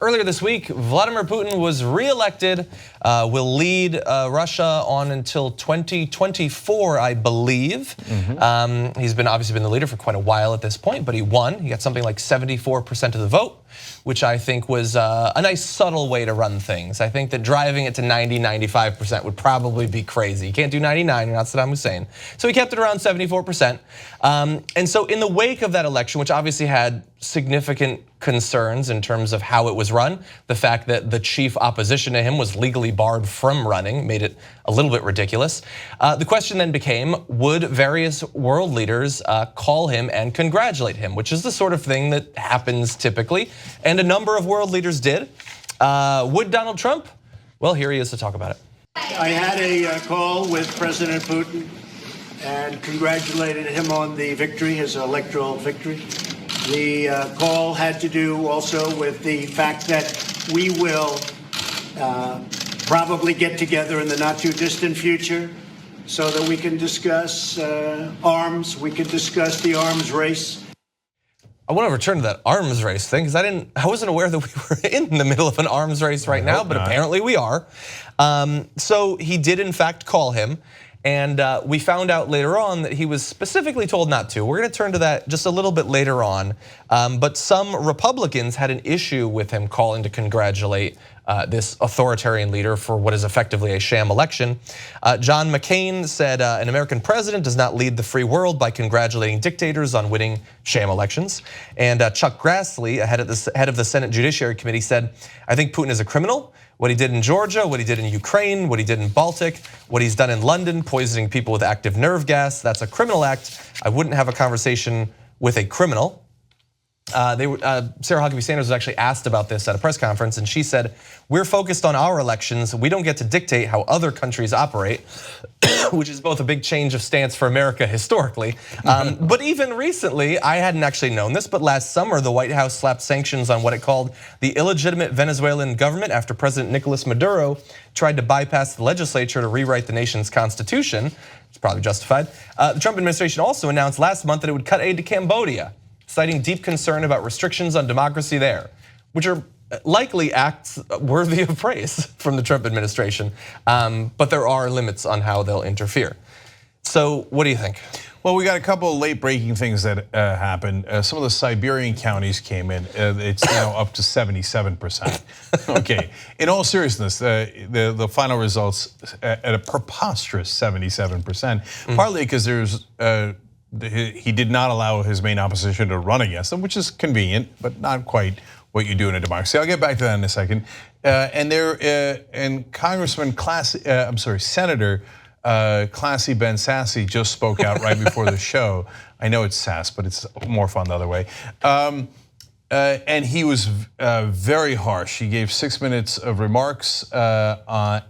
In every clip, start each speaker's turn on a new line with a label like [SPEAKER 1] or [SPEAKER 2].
[SPEAKER 1] Earlier this week, Vladimir Putin was re-elected, will lead Russia on until 2024, I believe. He's obviously been the leader for quite a while at this point, but he won. He got something like 74% of the vote, which I think was a nice subtle way to run things. I think that driving it to 90, 95% would probably be crazy. You can't do 99, you're not Saddam Hussein. So he kept it around 74%. And so in the wake of that election, which obviously had significant concerns in terms of how it was run, the fact that the chief opposition to him was legally barred from running made it a little bit ridiculous. The question then became, would various world leaders call him and congratulate him, which is the sort of thing that happens typically, and a number of world leaders did. Would Donald Trump? Well, here he is to talk about it.
[SPEAKER 2] I had a call with President Putin and congratulated him on the victory, his electoral victory. The call had to do also with the fact that we will probably get together in the not too distant future so that we can discuss arms, we can discuss the arms race.
[SPEAKER 1] I want to return to that arms race thing because I wasn't aware that we were in the middle of an arms race right now, but apparently we are. So he did in fact call him. And we found out later on that he was specifically told not to. We're going to turn to that just a little bit later on. But some Republicans had an issue with him calling to congratulate this authoritarian leader for what is effectively a sham election. John McCain said an American president does not lead the free world by congratulating dictators on winning sham elections. And Chuck Grassley, head of the Senate Judiciary Committee, said, I think Putin is a criminal. What he did in Georgia, what he did in Ukraine, what he did in Baltic, what he's done in London, poisoning people with active nerve gas, that's a criminal act. I wouldn't have a conversation with a criminal. Sarah Huckabee Sanders was actually asked about this at a press conference, and she said, we're focused on our elections. We don't get to dictate how other countries operate, which is both a big change of stance for America historically. But even recently, I hadn't actually known this, but last summer, the White House slapped sanctions on what it called the illegitimate Venezuelan government after President Nicolas Maduro tried to bypass the legislature to rewrite the nation's constitution. It's probably justified. The Trump administration also announced last month that it would cut aid to Cambodia, citing deep concern about restrictions on democracy there, which are likely acts worthy of praise from the Trump administration. But there are limits on how they'll interfere. So what do you think?
[SPEAKER 3] Well, we got a couple of late breaking things that happened. Some of the Siberian counties came in. It's now up to 77%. Okay, in all seriousness, the final results at a preposterous 77%, partly because there's he did not allow his main opposition to run against him, which is convenient, but not quite what you do in a democracy. I'll get back to that in a second. And Congressman Senator Classy Ben Sassy just spoke out right before the show. I know it's sass, but it's more fun the other way. And he was very harsh. He gave 6 minutes of remarks on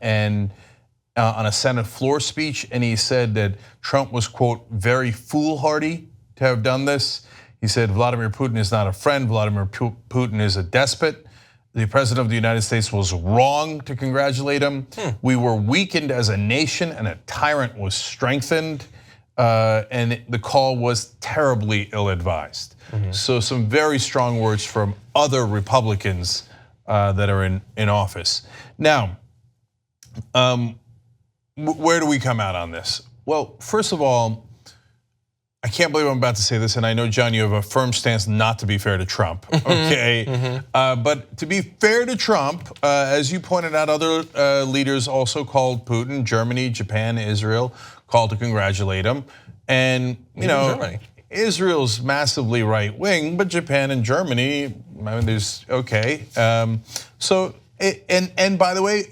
[SPEAKER 3] a Senate floor speech, and he said that Trump was, quote, very foolhardy to have done this. He said Vladimir Putin is not a friend, Vladimir Putin is a despot. The president of the United States was wrong to congratulate him. We were weakened as a nation and a tyrant was strengthened. And the call was terribly ill-advised. So some very strong words from other Republicans that are in office. Now, where do we come out on this? Well, first of all, I can't believe I'm about to say this, and I know, John, you have a firm stance not to be fair to Trump, okay? But to be fair to Trump, as you pointed out, other leaders also called Putin, Germany, Japan, Israel, called to congratulate him. And you know, Germany. Israel's massively right wing, but Japan and Germany, I mean, there's okay. And by the way,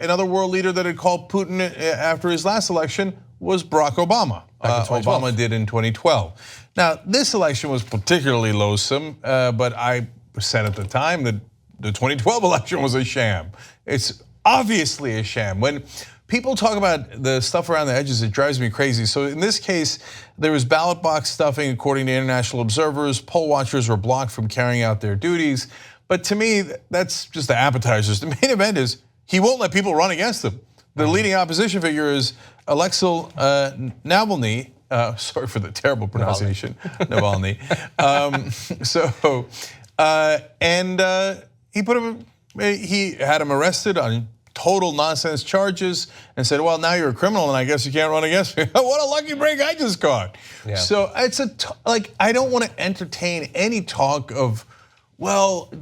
[SPEAKER 3] another world leader that had called Putin after his last election was Barack Obama. Obama did in 2012. Now, this election was particularly loathsome, but I said at the time that the 2012 election was a sham. It's obviously a sham. When people talk about the stuff around the edges, it drives me crazy. So in this case, there was ballot box stuffing, according to international observers. Poll watchers were blocked from carrying out their duties. But to me, that's just the appetizers. The main event is he won't let people run against him. The leading opposition figure is Alexei Navalny. Sorry for the terrible pronunciation, Navalny. he had him arrested on total nonsense charges and said, well, now you're a criminal and I guess you can't run against me. What a lucky break I just got. Yeah. So it's I don't want to entertain any talk of, well,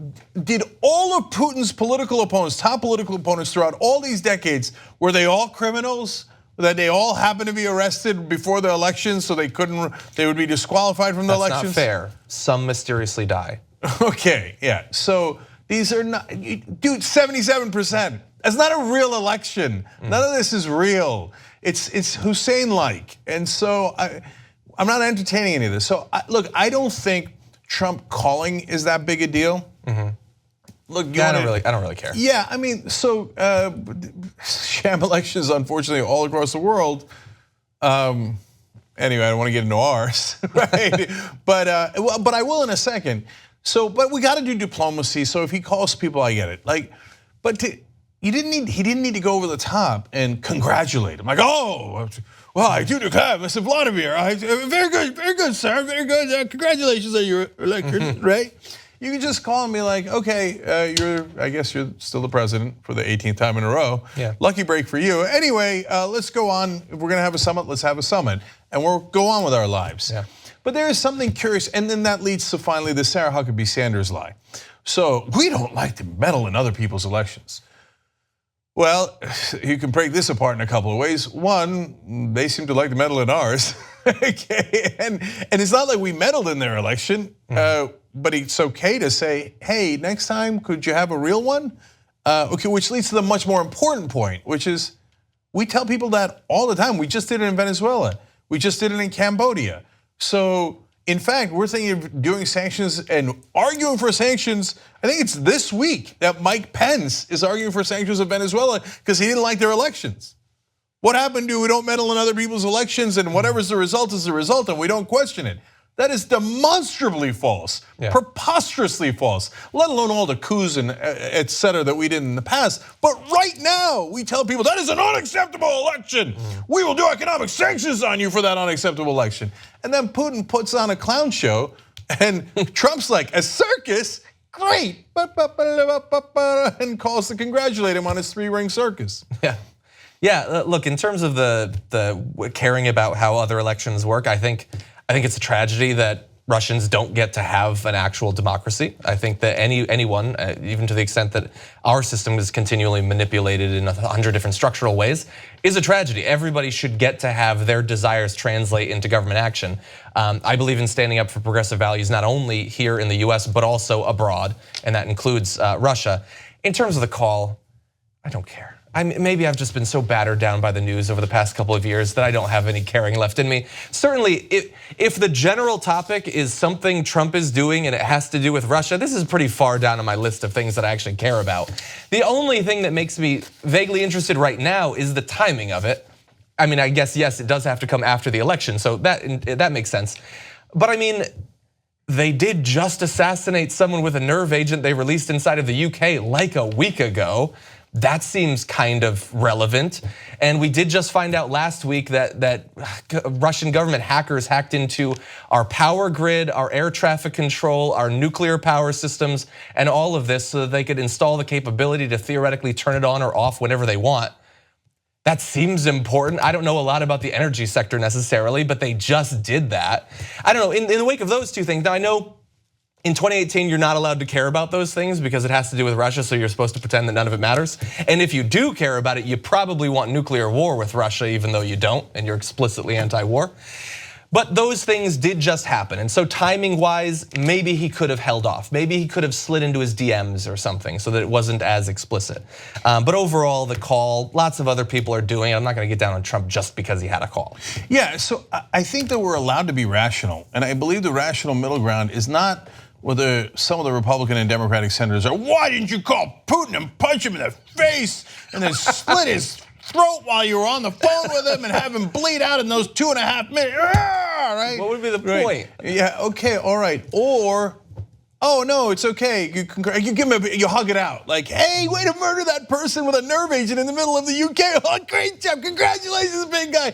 [SPEAKER 3] did all of Putin's political opponents, top political opponents throughout all these decades, were they all criminals? That they all happened to be arrested before the elections so they would be disqualified from the elections?
[SPEAKER 1] That's not fair. Some mysteriously die.
[SPEAKER 3] Okay, yeah. So these are not, dude, 77%. That's not a real election. None of this is real. It's Hussein-like. And so I'm not entertaining any of this. So look, I don't think Trump calling is that big a deal. Look,
[SPEAKER 1] I don't really care.
[SPEAKER 3] Yeah, I mean, so sham elections, unfortunately, all across the world. Anyway, I don't want to get into ours, right? but I will in a second. So, but we got to do diplomacy. So if he calls people, I get it. He didn't need to go over the top and congratulate him. Like, oh, well, I do declare, Mr. Vladimir, very good, sir, very good. Congratulations on your election, right? You can just call and be like, okay, I guess you're still the president for the 18th time in a row.
[SPEAKER 1] Yeah.
[SPEAKER 3] Lucky break for you. Anyway, let's go on. If we're gonna have a summit, let's have a summit. And we'll go on with our lives.
[SPEAKER 1] Yeah.
[SPEAKER 3] But there is something curious, and then that leads to finally the Sarah Huckabee Sanders lie. So we don't like to meddle in other people's elections. Well, you can break this apart in a couple of ways. One, they seem to like to meddle in ours. Okay, and it's not like we meddled in their election, but it's okay to say, hey, next time, could you have a real one? Okay, which leads to the much more important point, which is we tell people that all the time. We just did it in Venezuela. We just did it in Cambodia. So, in fact, we're thinking of doing sanctions and arguing for sanctions. I think it's this week that Mike Pence is arguing for sanctions of Venezuela because he didn't like their elections. What happened to we don't meddle in other people's elections and whatever's the result is the result and we don't question it? That is demonstrably false, preposterously false, let alone all the coups and et cetera that we did in the past. But right now, we tell people that is an unacceptable election. We will do economic sanctions on you for that unacceptable election. And then Putin puts on a clown show and Trump's like, a circus? Great, and calls to congratulate him on his 3-ring circus.
[SPEAKER 1] Yeah, look, in terms of the caring about how other elections work, I think it's a tragedy that Russians don't get to have an actual democracy. I think that anyone, even to the extent that our system is continually manipulated in 100 different structural ways, is a tragedy. Everybody should get to have their desires translate into government action. I believe in standing up for progressive values, not only here in the US, but also abroad, and that includes Russia. In terms of the call, I don't care. Maybe I've just been so battered down by the news over the past couple of years that I don't have any caring left in me. Certainly, if the general topic is something Trump is doing and it has to do with Russia, this is pretty far down on my list of things that I actually care about. The only thing that makes me vaguely interested right now is the timing of it. I mean, I guess, yes, it does have to come after the election, so that makes sense. But I mean, they did just assassinate someone with a nerve agent they released inside of the UK like a week ago. That seems kind of relevant. And we did just find out last week that Russian government hackers hacked into our power grid, our air traffic control, our nuclear power systems, and all of this so that they could install the capability to theoretically turn it on or off whenever they want. That seems important. I don't know a lot about the energy sector necessarily, but they just did that. I don't know, in the wake of those two things, now I know in 2018, you're not allowed to care about those things because it has to do with Russia, so you're supposed to pretend that none of it matters. And if you do care about it, you probably want nuclear war with Russia, even though you don't, and you're explicitly anti-war. But those things did just happen, and so timing-wise, maybe he could have held off. Maybe he could have slid into his DMs or something so that it wasn't as explicit. But overall, the call, lots of other people are doing it. I'm not gonna get down on Trump just because he had a call.
[SPEAKER 3] Yeah, so I think that we're allowed to be rational, and I believe the rational middle ground is not whether some of the Republican and Democratic senators are, why didn't you call Putin and punch him in the face and then split his throat while you were on the phone with him and have him bleed out in those 2.5 minutes, right?
[SPEAKER 1] What would be the point?
[SPEAKER 3] Yeah, okay, all right. Or, oh no, it's okay. You give him you hug it out. Like, hey, way to murder that person with a nerve agent in the middle of the UK. Oh, great job, congratulations, big guy.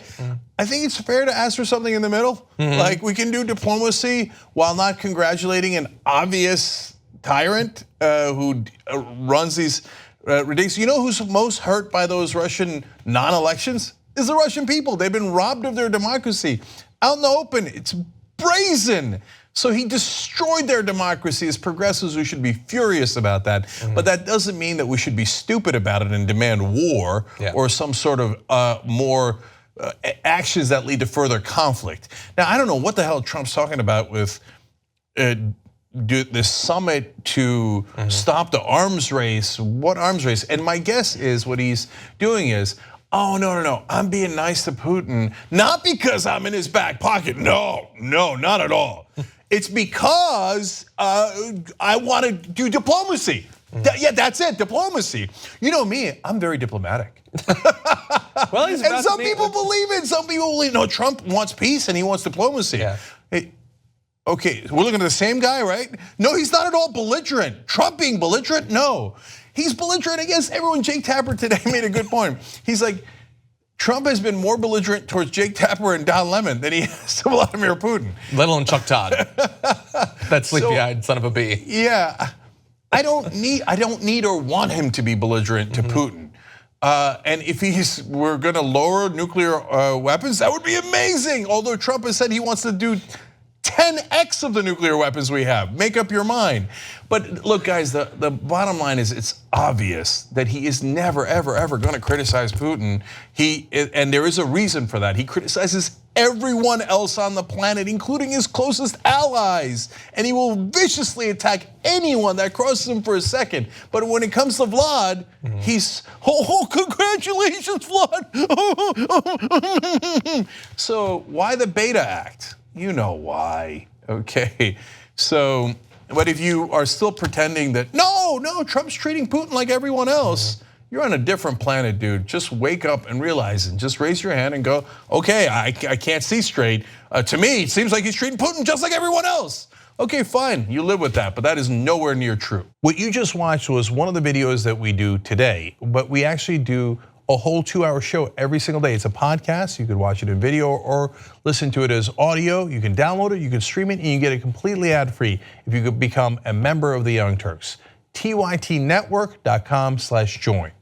[SPEAKER 3] I think it's fair to ask for something in the middle. Like we can do diplomacy while not congratulating an obvious tyrant who runs these ridiculous. You know who's most hurt by those Russian non-elections? Is the Russian people. They've been robbed of their democracy out in the open. It's brazen. So he destroyed their democracy. As progressives, we should be furious about that. But that doesn't mean that we should be stupid about it and demand war or some sort of more actions that lead to further conflict. Now, I don't know what the hell Trump's talking about with this summit to stop the arms race. What arms race? And my guess is what he's doing is, oh, no, I'm being nice to Putin, not because I'm in his back pocket. No, not at all. It's because I want to do diplomacy. Yeah, that's it, diplomacy. You know me, I'm very diplomatic.
[SPEAKER 1] Well, he's
[SPEAKER 3] and some people believe it. Some people believe, no, Trump wants peace and he wants diplomacy.
[SPEAKER 1] Yeah.
[SPEAKER 3] Hey, okay, we're looking at the same guy, right? No, he's not at all belligerent. Trump being belligerent, no. He's belligerent against everyone. Jake Tapper today made a good point. He's like, Trump has been more belligerent towards Jake Tapper and Don Lemon than he has to Vladimir Putin.
[SPEAKER 1] Let alone Chuck Todd. That sleepy-eyed son of a bee.
[SPEAKER 3] Yeah, I don't need or want him to be belligerent to Putin. And if we're gonna lower nuclear weapons, that would be amazing. Although Trump has said he wants to do 10x of the nuclear weapons we have. Make up your mind. But look, guys, the bottom line is it's obvious that he is never, ever going to criticize Putin. And there is a reason for that. He criticizes everyone else on the planet, including his closest allies. And he will viciously attack anyone that crosses him for a second. But when it comes to Vlad, he's, congratulations, Vlad. So why the Beta Act? You know why, okay? So, but if you are still pretending that, no, Trump's treating Putin like everyone else, you're on a different planet, dude. Just wake up and realize it. Just raise your hand and go, okay, I can't see straight. To me, it seems like he's treating Putin just like everyone else. Okay, fine, you live with that, but that is nowhere near true. What you just watched was one of the videos that we do today, but we actually do a whole 2-hour show every single day. It's a podcast. You could watch it in video or listen to it as audio. You can download it, you can stream it, and you get it completely ad-free if you could become a member of the Young Turks. TYTnetwork.com/join.